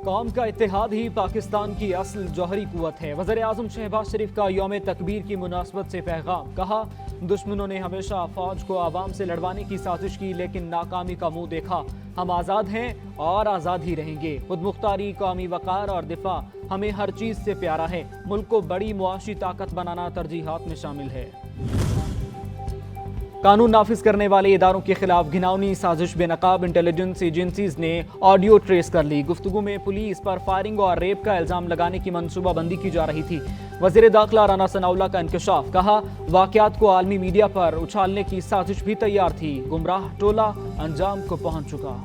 कौम का इत्तेहाद ही पाकिस्तान की असल जौहरी कुव्वत है। वज़ीर-ए-आज़म शहबाज शरीफ का यौम तकबीर की मुनासबत से पैगाम। कहा, दुश्मनों ने हमेशा फौज को आवाम से लड़वाने की साजिश की, लेकिन नाकामी का मुंह देखा। हम आज़ाद हैं और आज़ाद ही रहेंगे। खुदमुख्तारी, कौमी वक़ार और दिफा हमें हर चीज़ से प्यारा है। मुल्क को बड़ी मुआशी ताकत बनाना तरजीहात में शामिल है। कानून नाफिज करने वाले इदारों के खिलाफ घिनौनी साजिश बेनकाब इंटेलिजेंस एजेंसीज ने ऑडियो ट्रेस कर ली। गुफ्तगू में पुलिस पर फायरिंग और रेप का इल्जाम लगाने की मनसूबाबंदी की जा रही थी। वज़ीर दाखिला राना सनाउल्लाह का इंकशाफ। कहा, वाक़यात को आलमी मीडिया पर उछालने की साजिश भी तैयार थी। गुमराह टोला अंजाम को पहुंच चुका।